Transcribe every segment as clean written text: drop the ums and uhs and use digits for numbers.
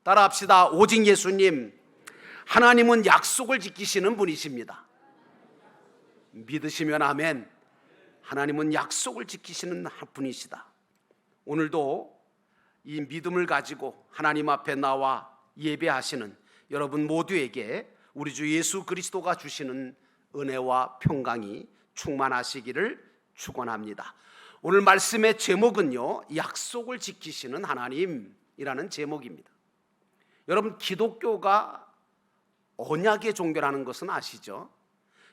따라합시다. 오직 예수님, 하나님은 약속을 지키시는 분이십니다. 믿으시면 아멘. 하나님은 약속을 지키시는 분이시다. 오늘도 이 믿음을 가지고 하나님 앞에 나와 예배하시는 여러분 모두에게 우리 주 예수 그리스도가 주시는 은혜와 평강이 충만하시기를 축원합니다. 오늘 말씀의 제목은요, 약속을 지키시는 하나님이라는 제목입니다. 여러분, 기독교가 언약의 종교라는 것은 아시죠?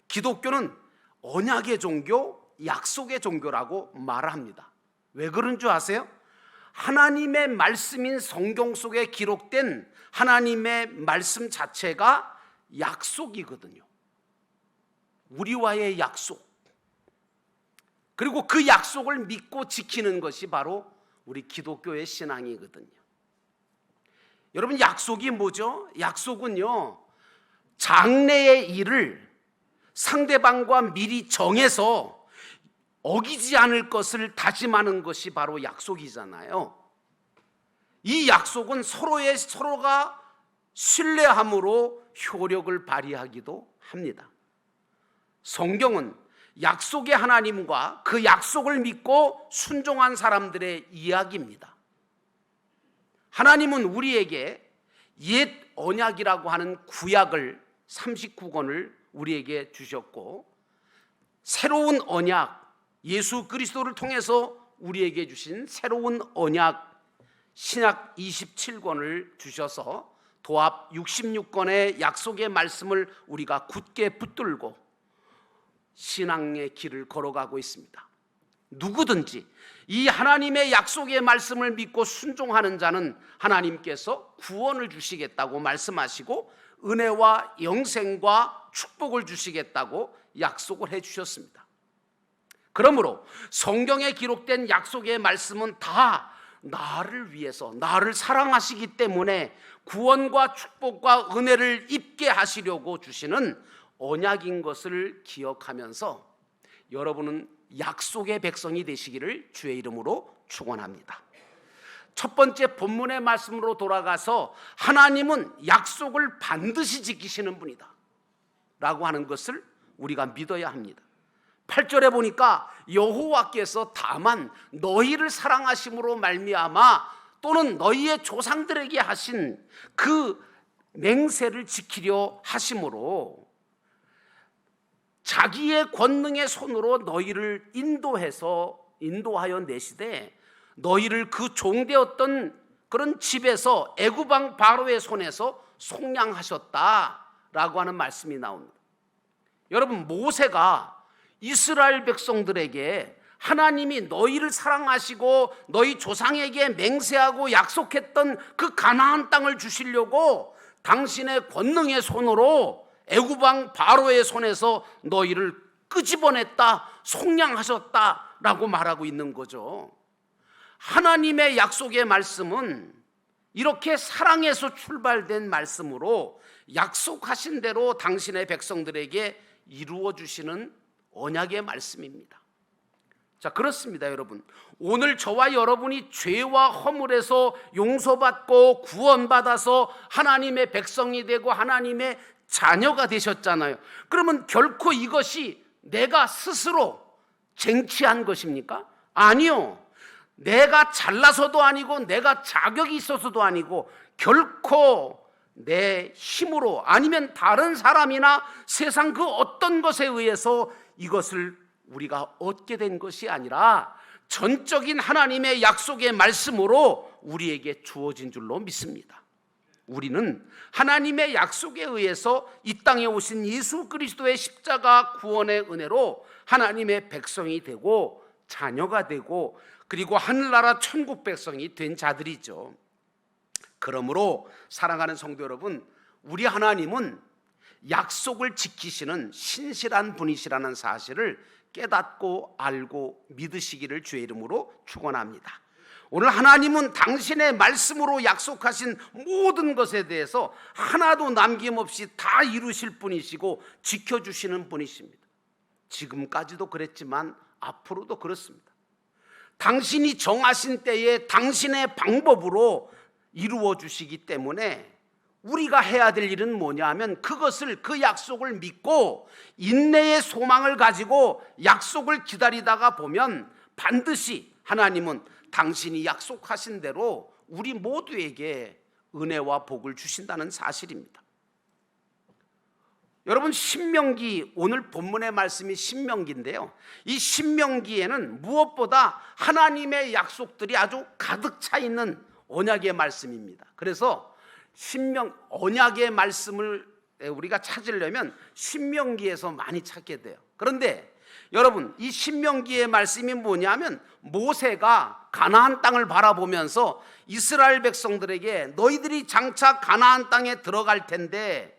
기독교는 언약의 종교, 약속의 종교라고 말합니다. 왜 그런 줄 아세요? 하나님의 말씀인 성경 속에 기록된 하나님의 말씀 자체가 약속이거든요. 우리와의 약속. 그리고 그 약속을 믿고 지키는 것이 바로 우리 기독교의 신앙이거든요. 여러분, 약속이 뭐죠? 약속은요, 장래의 일을 상대방과 미리 정해서 어기지 않을 것을 다짐하는 것이 바로 약속이잖아요. 이 약속은 서로가 신뢰함으로 효력을 발휘하기도 합니다. 성경은 약속의 하나님과 그 약속을 믿고 순종한 사람들의 이야기입니다. 하나님은 우리에게 옛 언약이라고 하는 구약을 39권을 우리에게 주셨고, 새로운 언약, 예수 그리스도를 통해서 우리에게 주신 새로운 언약 신약 27권을 주셔서 도합 66권의 약속의 말씀을 우리가 굳게 붙들고 신앙의 길을 걸어가고 있습니다. 누구든지 이 하나님의 약속의 말씀을 믿고 순종하는 자는 하나님께서 구원을 주시겠다고 말씀하시고 은혜와 영생과 축복을 주시겠다고 약속을 해주셨습니다. 그러므로 성경에 기록된 약속의 말씀은 다 나를 위해서, 나를 사랑하시기 때문에 구원과 축복과 은혜를 입게 하시려고 주시는 언약인 것을 기억하면서 여러분은 약속의 백성이 되시기를 주의 이름으로 축원합니다. 첫 번째 본문의 말씀으로 돌아가서 하나님은 약속을 반드시 지키시는 분이다 라고 하는 것을 우리가 믿어야 합니다. 8절에 보니까 여호와께서 다만 너희를 사랑하심으로 말미암아 또는 너희의 조상들에게 하신 그 맹세를 지키려 하심으로 자기의 권능의 손으로 너희를 인도하여 내시되 너희를 그 종되었던 그런 집에서 애굽 왕 바로의 손에서 속량하셨다라고 하는 말씀이 나옵니다. 여러분, 모세가 이스라엘 백성들에게 하나님이 너희를 사랑하시고 너희 조상에게 맹세하고 약속했던 그 가나안 땅을 주시려고 당신의 권능의 손으로 애굽 왕 바로의 손에서 너희를 끄집어냈다, 속량하셨다라고 말하고 있는 거죠. 하나님의 약속의 말씀은 이렇게 사랑에서 출발된 말씀으로 약속하신 대로 당신의 백성들에게 이루어 주시는 언약의 말씀입니다. 자, 그렇습니다, 여러분. 오늘 저와 여러분이 죄와 허물에서 용서받고 구원받아서 하나님의 백성이 되고 하나님의 자녀가 되셨잖아요. 그러면 결코 이것이 내가 스스로 쟁취한 것입니까? 아니요. 내가 잘나서도 아니고 내가 자격이 있어서도 아니고 결코 내 힘으로 아니면 다른 사람이나 세상 그 어떤 것에 의해서 이것을 우리가 얻게 된 것이 아니라 전적인 하나님의 약속의 말씀으로 우리에게 주어진 줄로 믿습니다. 우리는 하나님의 약속에 의해서 이 땅에 오신 예수 그리스도의 십자가 구원의 은혜로 하나님의 백성이 되고 자녀가 되고 그리고 하늘나라 천국 백성이 된 자들이죠. 그러므로 사랑하는 성도 여러분, 우리 하나님은 약속을 지키시는 신실한 분이시라는 사실을 깨닫고 알고 믿으시기를 주의 이름으로 축원합니다. 오늘 하나님은 당신의 말씀으로 약속하신 모든 것에 대해서 하나도 남김없이 다 이루실 분이시고 지켜주시는 분이십니다. 지금까지도 그랬지만 앞으로도 그렇습니다. 당신이 정하신 때에 당신의 방법으로 이루어 주시기 때문에 우리가 해야 될 일은 뭐냐 하면 그 약속을 믿고 인내의 소망을 가지고 약속을 기다리다가 보면 반드시 하나님은 당신이 약속하신 대로 우리 모두에게 은혜와 복을 주신다는 사실입니다. 여러분, 신명기, 오늘 본문의 말씀이 신명기인데요, 이 신명기에는 무엇보다 하나님의 약속들이 아주 가득 차 있는 언약의 말씀입니다. 그래서 언약의 말씀을 우리가 찾으려면 신명기에서 많이 찾게 돼요. 그런데 여러분, 이 신명기의 말씀이 뭐냐면 모세가 가나안 땅을 바라보면서 이스라엘 백성들에게 너희들이 장차 가나안 땅에 들어갈 텐데,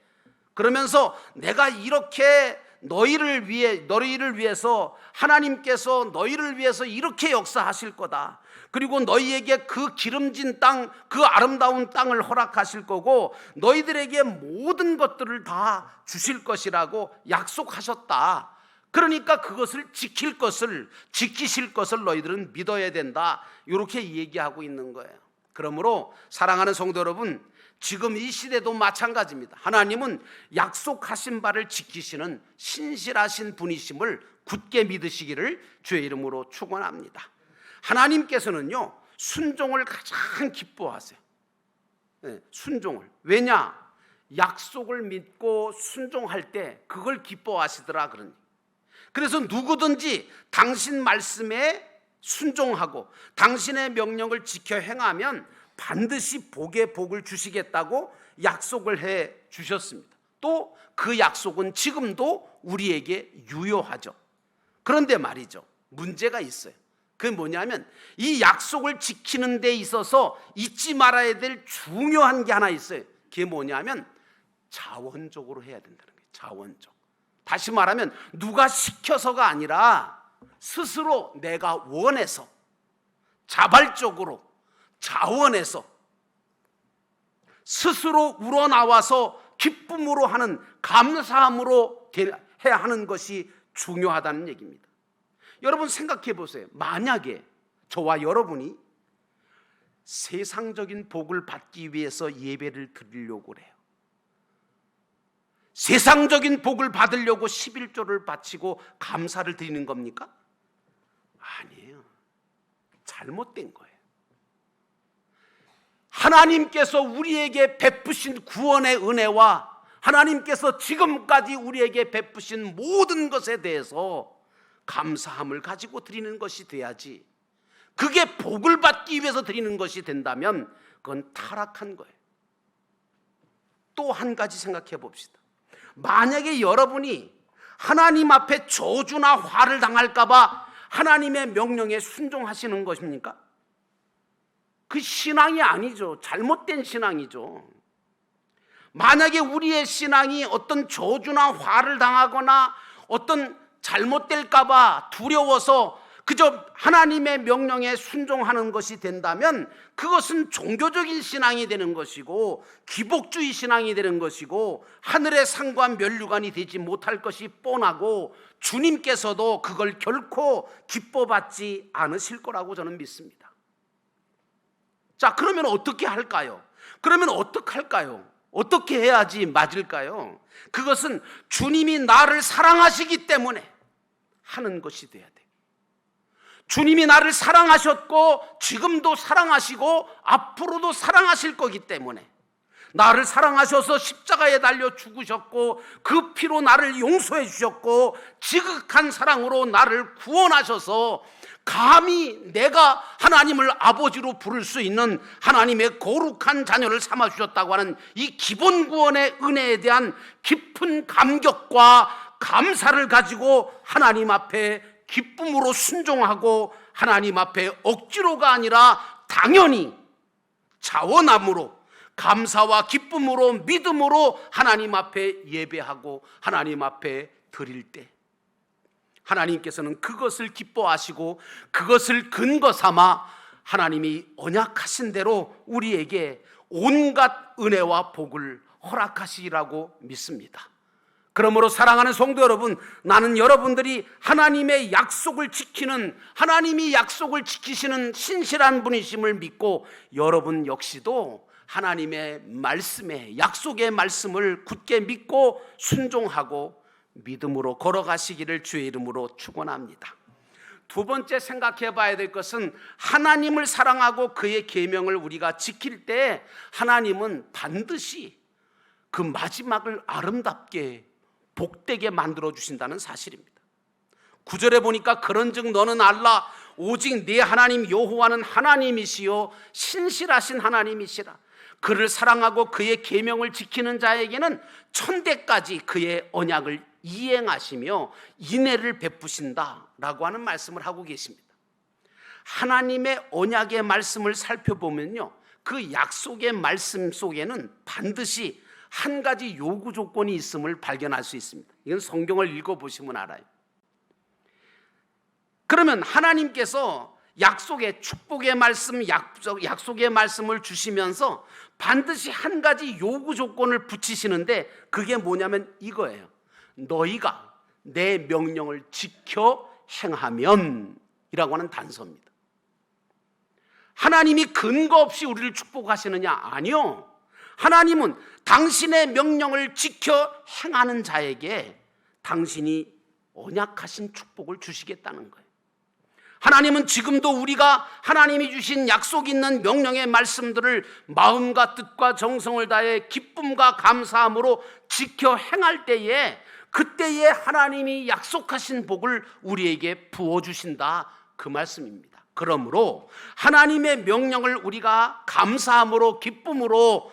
그러면서 내가 이렇게 너희를 위해서 하나님께서 너희를 위해서 이렇게 역사하실 거다. 그리고 너희에게 그 기름진 땅, 그 아름다운 땅을 허락하실 거고 너희들에게 모든 것들을 다 주실 것이라고 약속하셨다. 그러니까 그것을 지키실 것을 너희들은 믿어야 된다. 이렇게 얘기하고 있는 거예요. 그러므로 사랑하는 성도 여러분, 지금 이 시대도 마찬가지입니다. 하나님은 약속하신 바를 지키시는 신실하신 분이심을 굳게 믿으시기를 주의 이름으로 축원합니다. 하나님께서는요, 순종을 가장 기뻐하세요. 순종을. 왜냐? 약속을 믿고 순종할 때 그걸 기뻐하시더라 그러니. 그래서 누구든지 당신 말씀에 순종하고 당신의 명령을 지켜 행하면 반드시 복에 복을 주시겠다고 약속을 해 주셨습니다. 또 그 약속은 지금도 우리에게 유효하죠. 그런데 말이죠, 문제가 있어요. 그게 뭐냐면 이 약속을 지키는 데 있어서 잊지 말아야 될 중요한 게 하나 있어요. 그게 뭐냐면 자원적으로 해야 된다는 거예요. 자원적. 다시 말하면 누가 시켜서가 아니라 스스로 내가 원해서, 자발적으로, 자원해서 스스로 우러나와서 기쁨으로 하는, 감사함으로 해야 하는 것이 중요하다는 얘기입니다. 여러분 생각해 보세요. 만약에 저와 여러분이 세상적인 복을 받기 위해서 예배를 드리려고 그래요. 세상적인 복을 받으려고 11조를 바치고 감사를 드리는 겁니까? 아니에요. 잘못된 거예요. 하나님께서 우리에게 베푸신 구원의 은혜와 하나님께서 지금까지 우리에게 베푸신 모든 것에 대해서 감사함을 가지고 드리는 것이 돼야지, 그게 복을 받기 위해서 드리는 것이 된다면 그건 타락한 거예요. 또 한 가지 생각해 봅시다. 만약에 여러분이 하나님 앞에 저주나 화를 당할까 봐 하나님의 명령에 순종하시는 것입니까? 그 신앙이 아니죠. 잘못된 신앙이죠. 만약에 우리의 신앙이 어떤 저주나 화를 당하거나 어떤 잘못될까 봐 두려워서 그저 하나님의 명령에 순종하는 것이 된다면 그것은 종교적인 신앙이 되는 것이고 기복주의 신앙이 되는 것이고 하늘의 상과 면류관이 되지 못할 것이 뻔하고 주님께서도 그걸 결코 기뻐받지 않으실 거라고 저는 믿습니다. 자, 그러면 어떻게 할까요? 어떻게 해야지 맞을까요? 그것은 주님이 나를 사랑하시기 때문에 하는 것이 돼야 돼요. 주님이 나를 사랑하셨고 지금도 사랑하시고 앞으로도 사랑하실 거기 때문에, 나를 사랑하셔서 십자가에 달려 죽으셨고 그 피로 나를 용서해 주셨고 지극한 사랑으로 나를 구원하셔서 감히 내가 하나님을 아버지로 부를 수 있는 하나님의 거룩한 자녀를 삼아주셨다고 하는 이 기본 구원의 은혜에 대한 깊은 감격과 감사를 가지고 하나님 앞에 기쁨으로 순종하고 하나님 앞에 억지로가 아니라 당연히 자원함으로, 감사와 기쁨으로, 믿음으로 하나님 앞에 예배하고 하나님 앞에 드릴 때 하나님께서는 그것을 기뻐하시고 그것을 근거 삼아 하나님이 언약하신 대로 우리에게 온갖 은혜와 복을 허락하시리라고 믿습니다. 그러므로 사랑하는 성도 여러분, 나는 여러분들이 하나님의 약속을 지키는, 하나님이 약속을 지키시는 신실한 분이심을 믿고 여러분 역시도 하나님의 말씀에, 약속의 말씀을 굳게 믿고 순종하고 믿음으로 걸어가시기를 주의 이름으로 축원합니다. 두 번째 생각해 봐야 될 것은, 하나님을 사랑하고 그의 계명을 우리가 지킬 때 하나님은 반드시 그 마지막을 아름답게 복되게 만들어 주신다는 사실입니다. 9절에 보니까 그런즉 너는 알라 오직 네 하나님 여호와는 하나님이시요 신실하신 하나님이시라. 그를 사랑하고 그의 계명을 지키는 자에게는 천대까지 그의 언약을 이행하시며 인애를 베푸신다라고 하는 말씀을 하고 계십니다. 하나님의 언약의 말씀을 살펴보면요, 그 약속의 말씀 속에는 반드시 한 가지 요구 조건이 있음을 발견할 수 있습니다. 이건 성경을 읽어보시면 알아요. 그러면 하나님께서 약속의 축복의 말씀, 약속의 말씀을 주시면서 반드시 한 가지 요구 조건을 붙이시는데, 그게 뭐냐면 이거예요. 너희가 내 명령을 지켜 행하면 이라고 하는 단서입니다. 하나님이 근거 없이 우리를 축복하시느냐? 아니요. 하나님은 당신의 명령을 지켜 행하는 자에게 당신이 언약하신 축복을 주시겠다는 거예요. 하나님은 지금도 우리가 하나님이 주신 약속 있는 명령의 말씀들을 마음과 뜻과 정성을 다해 기쁨과 감사함으로 지켜 행할 때에, 그때에 하나님이 약속하신 복을 우리에게 부어주신다, 그 말씀입니다. 그러므로 하나님의 명령을 우리가 감사함으로 기쁨으로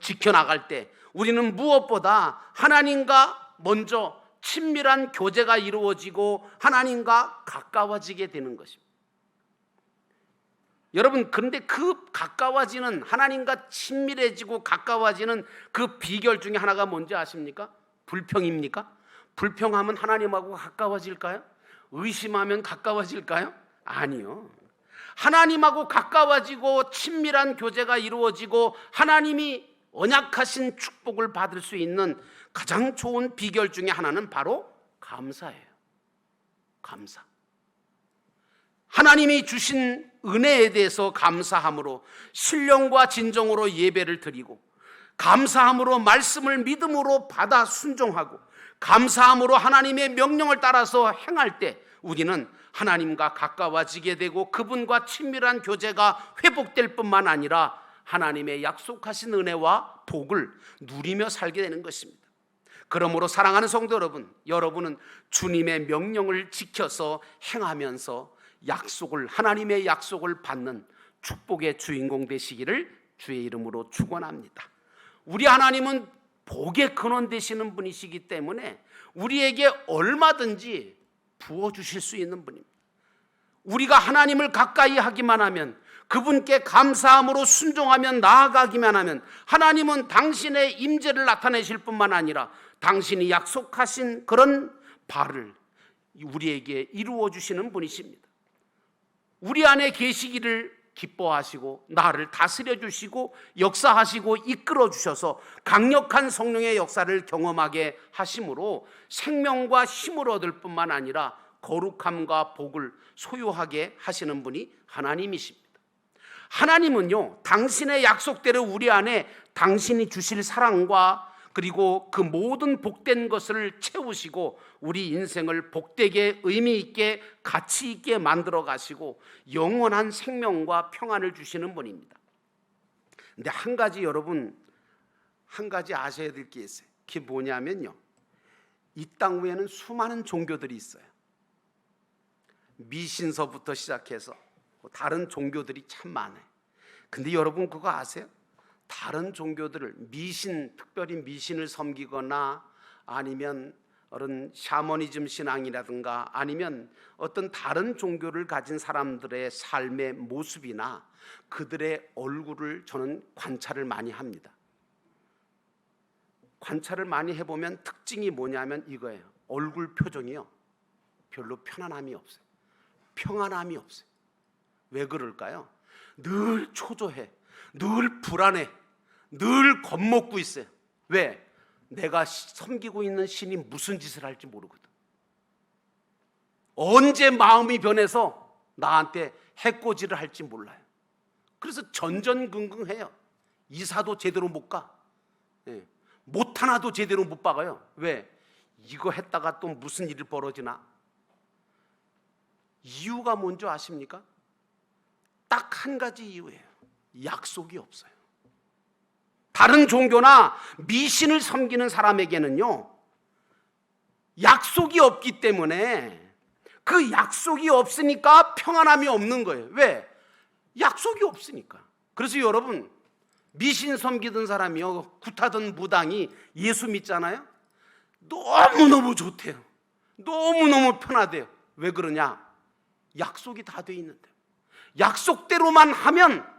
지켜나갈 때 우리는 무엇보다 하나님과 먼저 친밀한 교제가 이루어지고 하나님과 가까워지게 되는 것입니다. 여러분, 그런데 그 가까워지는, 하나님과 친밀해지고 가까워지는 그 비결 중에 하나가 뭔지 아십니까? 불평입니까? 불평하면 하나님하고 가까워질까요? 의심하면 가까워질까요? 아니요. 하나님하고 가까워지고 친밀한 교제가 이루어지고 하나님이 언약하신 축복을 받을 수 있는 가장 좋은 비결 중에 하나는 바로 감사예요. 감사. 하나님이 주신 은혜에 대해서 감사함으로 신령과 진정으로 예배를 드리고, 감사함으로 말씀을 믿음으로 받아 순종하고, 감사함으로 하나님의 명령을 따라서 행할 때 우리는 하나님과 가까워지게 되고 그분과 친밀한 교제가 회복될 뿐만 아니라 하나님의 약속하신 은혜와 복을 누리며 살게 되는 것입니다. 그러므로 사랑하는 성도 여러분, 여러분은 주님의 명령을 지켜서 행하면서 하나님의 약속을 받는 축복의 주인공 되시기를 주의 이름으로 축원합니다. 우리 하나님은 복의 근원 되시는 분이시기 때문에 우리에게 얼마든지 부어주실 수 있는 분입니다. 우리가 하나님을 가까이 하기만 하면, 그분께 감사함으로 순종하면, 나아가기만 하면 하나님은 당신의 임재를 나타내실 뿐만 아니라 당신이 약속하신 그런 바를 우리에게 이루어 주시는 분이십니다. 우리 안에 계시기를 기뻐하시고 나를 다스려 주시고 역사하시고 이끌어 주셔서 강력한 성령의 역사를 경험하게 하심으로 생명과 힘을 얻을 뿐만 아니라 거룩함과 복을 소유하게 하시는 분이 하나님이십니다. 하나님은요, 당신의 약속대로 우리 안에 당신이 주실 사랑과 그리고 그 모든 복된 것을 채우시고 우리 인생을 복되게 의미 있게 가치 있게 만들어 가시고 영원한 생명과 평안을 주시는 분입니다. 근데 한 가지 여러분, 한 가지 아셔야 될 게 있어요. 그게 뭐냐면요, 이 땅 위에는 수많은 종교들이 있어요. 미신서부터 시작해서 다른 종교들이 참 많아요. 근데 여러분 그거 아세요? 다른 종교들을 특별히 미신을 섬기거나 아니면 어떤 샤머니즘 신앙이라든가 아니면 어떤 다른 종교를 가진 사람들의 삶의 모습이나 그들의 얼굴을 저는 관찰을 많이 합니다. 관찰을 많이 해보면 특징이 뭐냐면 이거예요. 얼굴 표정이요, 별로 편안함이 없어요. 평안함이 없어요. 왜 그럴까요? 늘 초조해, 늘 불안해, 늘 겁먹고 있어요. 왜? 내가 섬기고 있는 신이 무슨 짓을 할지 모르거든. 언제 마음이 변해서 나한테 해코지를 할지 몰라요. 그래서 전전긍긍해요. 이사도 제대로 못 가. 예. 못 하나도 제대로 못 박아요. 왜? 이거 했다가 또 무슨 일이 벌어지나? 이유가 뭔지 아십니까? 딱 한 가지 이유예요. 약속이 없어요. 다른 종교나 미신을 섬기는 사람에게는요, 약속이 없기 때문에 그 약속이 없으니까 평안함이 없는 거예요. 왜? 약속이 없으니까. 그래서 여러분, 미신 섬기던 사람이요, 굿하던 무당이 예수 믿잖아요. 너무너무 좋대요. 너무너무 편하대요. 왜 그러냐? 약속이 다 돼 있는데, 약속대로만 하면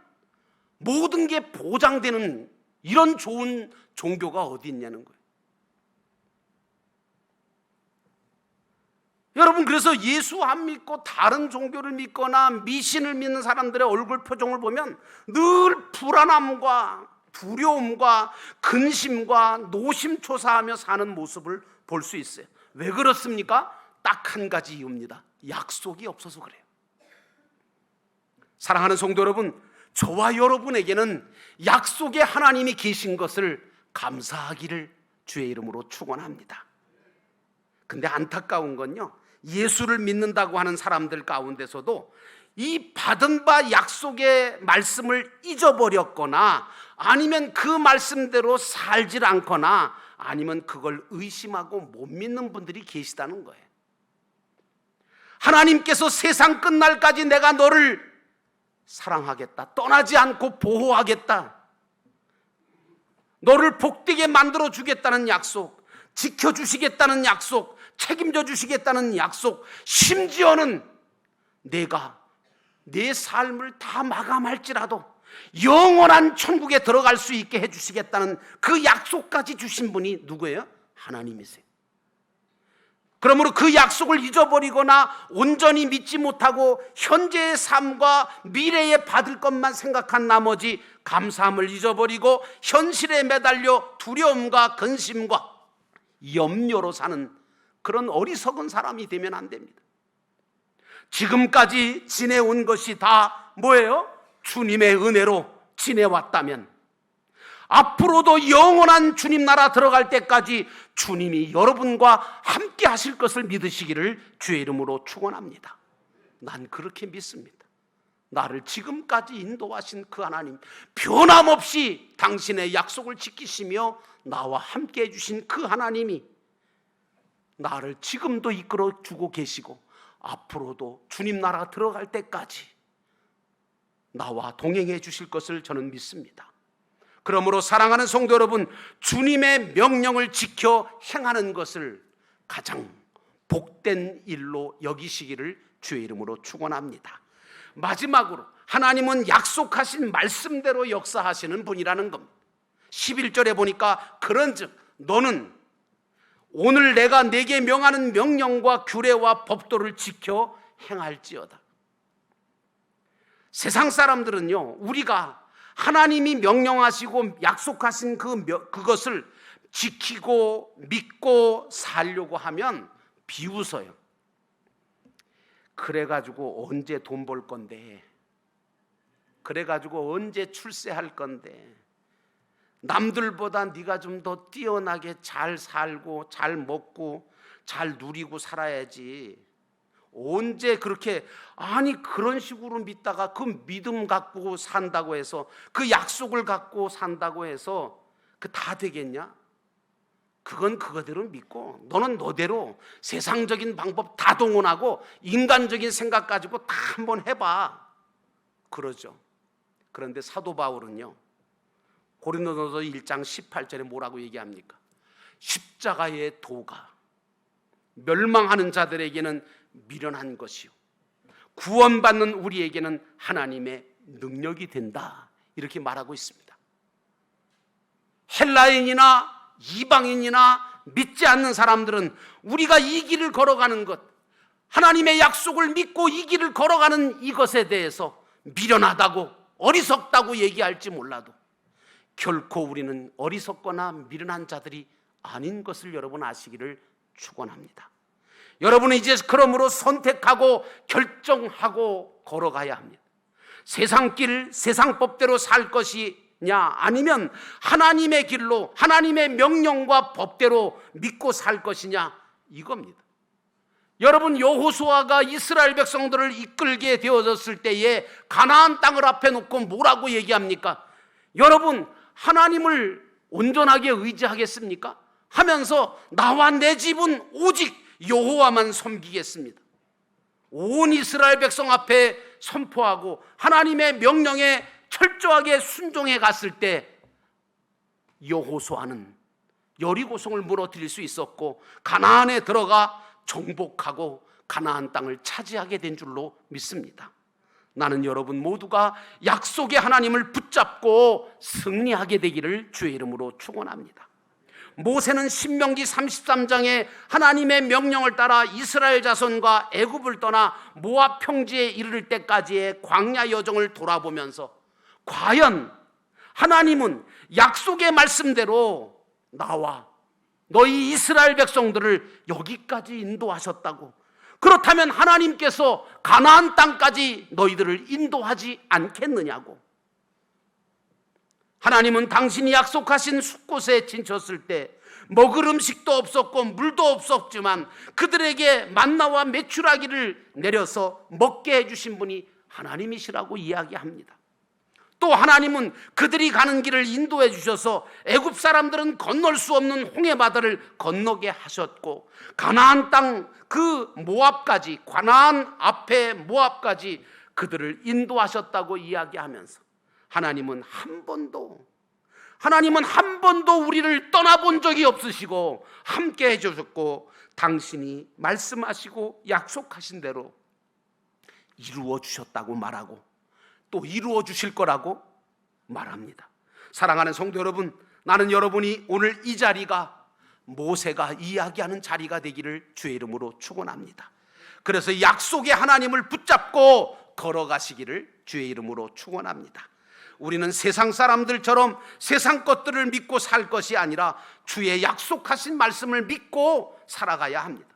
모든 게 보장되는 이런 좋은 종교가 어디 있냐는 거예요. 여러분, 그래서 예수 안 믿고 다른 종교를 믿거나 미신을 믿는 사람들의 얼굴 표정을 보면 늘 불안함과 두려움과 근심과 노심초사하며 사는 모습을 볼 수 있어요. 왜 그렇습니까? 딱 한 가지 이유입니다. 약속이 없어서 그래요. 사랑하는 성도 여러분, 저와 여러분에게는 약속의 하나님이 계신 것을 감사하기를 주의 이름으로 축원합니다. 근데 안타까운 건요, 예수를 믿는다고 하는 사람들 가운데서도 이 받은 바 약속의 말씀을 잊어버렸거나 아니면 그 말씀대로 살질 않거나 아니면 그걸 의심하고 못 믿는 분들이 계시다는 거예요. 하나님께서 세상 끝날까지 내가 너를 사랑하겠다, 떠나지 않고 보호하겠다, 너를 복되게 만들어 주겠다는 약속, 지켜주시겠다는 약속, 책임져 주시겠다는 약속, 심지어는 내가 내 삶을 다 마감할지라도 영원한 천국에 들어갈 수 있게 해주시겠다는 그 약속까지 주신 분이 누구예요? 하나님이세요. 그러므로 그 약속을 잊어버리거나 온전히 믿지 못하고 현재의 삶과 미래에 받을 것만 생각한 나머지 감사함을 잊어버리고 현실에 매달려 두려움과 근심과 염려로 사는 그런 어리석은 사람이 되면 안 됩니다. 지금까지 지내온 것이 다 뭐예요? 주님의 은혜로 지내왔다면 앞으로도 영원한 주님 나라 들어갈 때까지 주님이 여러분과 함께 하실 것을 믿으시기를 주의 이름으로 축원합니다. 난 그렇게 믿습니다. 나를 지금까지 인도하신 그 하나님, 변함없이 당신의 약속을 지키시며 나와 함께 해주신 그 하나님이 나를 지금도 이끌어 주고 계시고 앞으로도 주님 나라 들어갈 때까지 나와 동행해 주실 것을 저는 믿습니다. 그러므로 사랑하는 성도 여러분, 주님의 명령을 지켜 행하는 것을 가장 복된 일로 여기시기를 주의 이름으로 축원합니다. 마지막으로 하나님은 약속하신 말씀대로 역사하시는 분이라는 겁니다. 11절에 보니까 그런즉 너는 오늘 내가 네게 명하는 명령과 규례와 법도를 지켜 행할지어다. 세상 사람들은요, 우리가 하나님이 명령하시고 약속하신 그것을 지키고 믿고 살려고 하면 비웃어요. 그래가지고 언제 돈 벌 건데, 그래가지고 언제 출세할 건데, 남들보다 네가 좀 더 뛰어나게 잘 살고 잘 먹고 잘 누리고 살아야지. 언제 그렇게, 아니 그런 식으로 믿다가 그 믿음 갖고 산다고 해서, 그 약속을 갖고 산다고 해서 그 다 되겠냐? 그건 그거대로 믿고 너는 너대로 세상적인 방법 다 동원하고 인간적인 생각 가지고 다 한번 해봐, 그러죠. 그런데 사도 바울은요, 고린도전서 1장 18절에 뭐라고 얘기합니까? 십자가의 도가 멸망하는 자들에게는 미련한 것이요 구원받는 우리에게는 하나님의 능력이 된다, 이렇게 말하고 있습니다. 헬라인이나 이방인이나 믿지 않는 사람들은 우리가 이 길을 걸어가는 것, 하나님의 약속을 믿고 이 길을 걸어가는 이것에 대해서 미련하다고 어리석다고 얘기할지 몰라도 결코 우리는 어리석거나 미련한 자들이 아닌 것을 여러분 아시기를 축원합니다. 여러분은 이제 그러므로 선택하고 결정하고 걸어가야 합니다. 세상 길, 세상 법대로 살 것이 아니면 하나님의 길로 하나님의 명령과 법대로 믿고 살 것이냐, 이겁니다. 여러분, 여호수아가 이스라엘 백성들을 이끌게 되어졌을 때에 가나안 땅을 앞에 놓고 뭐라고 얘기합니까? 여러분, 하나님을 온전하게 의지하겠습니까? 하면서 나와 내 집은 오직 여호와만 섬기겠습니다. 온 이스라엘 백성 앞에 선포하고 하나님의 명령에 철저하게 순종해 갔을 때 여호수아는 여리고성을 무너뜨릴 수 있었고 가나안에 들어가 정복하고 가나안 땅을 차지하게 된 줄로 믿습니다. 나는 여러분 모두가 약속의 하나님을 붙잡고 승리하게 되기를 주의 이름으로 축원합니다. 모세는 신명기 33장에 하나님의 명령을 따라 이스라엘 자손과 애굽을 떠나 모압 평지에 이르를 때까지의 광야 여정을 돌아보면서 과연 하나님은 약속의 말씀대로 나와 너희 이스라엘 백성들을 여기까지 인도하셨다고, 그렇다면 하나님께서 가나안 땅까지 너희들을 인도하지 않겠느냐고. 하나님은 당신이 약속하신 숲곳에 진쳤을 때 먹을 음식도 없었고 물도 없었지만 그들에게 만나와 메추라기를 내려서 먹게 해주신 분이 하나님이시라고 이야기합니다. 또 하나님은 그들이 가는 길을 인도해 주셔서 애굽 사람들은 건널 수 없는 홍해바다를 건너게 하셨고 가나안 땅 그 모압까지, 가나안 앞에 모압까지 그들을 인도하셨다고 이야기하면서 하나님은 한 번도 우리를 떠나본 적이 없으시고 함께 해주셨고 당신이 말씀하시고 약속하신 대로 이루어 주셨다고 말하고 또 이루어 주실 거라고 말합니다. 사랑하는 성도 여러분, 나는 여러분이 오늘 이 자리가 모세가 이야기하는 자리가 되기를 주의 이름으로 축원합니다. 그래서 약속의 하나님을 붙잡고 걸어가시기를 주의 이름으로 축원합니다. 우리는 세상 사람들처럼 세상 것들을 믿고 살 것이 아니라 주의 약속하신 말씀을 믿고 살아가야 합니다.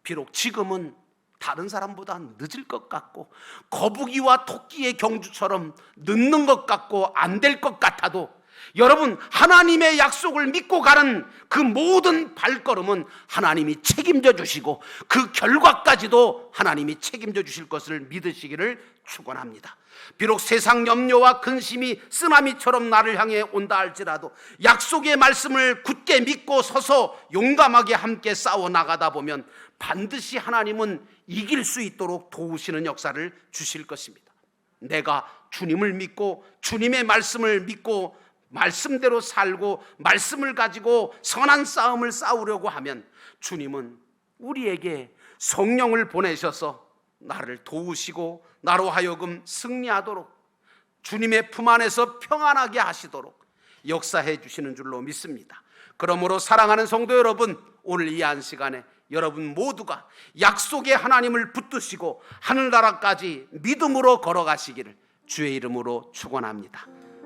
비록 지금은 다른 사람보다 늦을 것 같고 거북이와 토끼의 경주처럼 늦는 것 같고 안 될 것 같아도 여러분, 하나님의 약속을 믿고 가는 그 모든 발걸음은 하나님이 책임져 주시고 그 결과까지도 하나님이 책임져 주실 것을 믿으시기를 축원합니다. 비록 세상 염려와 근심이 쓰나미처럼 나를 향해 온다 할지라도 약속의 말씀을 굳게 믿고 서서 용감하게 함께 싸워 나가다 보면 반드시 하나님은 이길 수 있도록 도우시는 역사를 주실 것입니다. 내가 주님을 믿고 주님의 말씀을 믿고 말씀대로 살고 말씀을 가지고 선한 싸움을 싸우려고 하면 주님은 우리에게 성령을 보내셔서 나를 도우시고 나로 하여금 승리하도록 주님의 품 안에서 평안하게 하시도록 역사해 주시는 줄로 믿습니다. 그러므로 사랑하는 성도 여러분, 오늘 이 한 시간에 여러분 모두가 약속의 하나님을 붙드시고 하늘나라까지 믿음으로 걸어가시기를 주의 이름으로 축원합니다.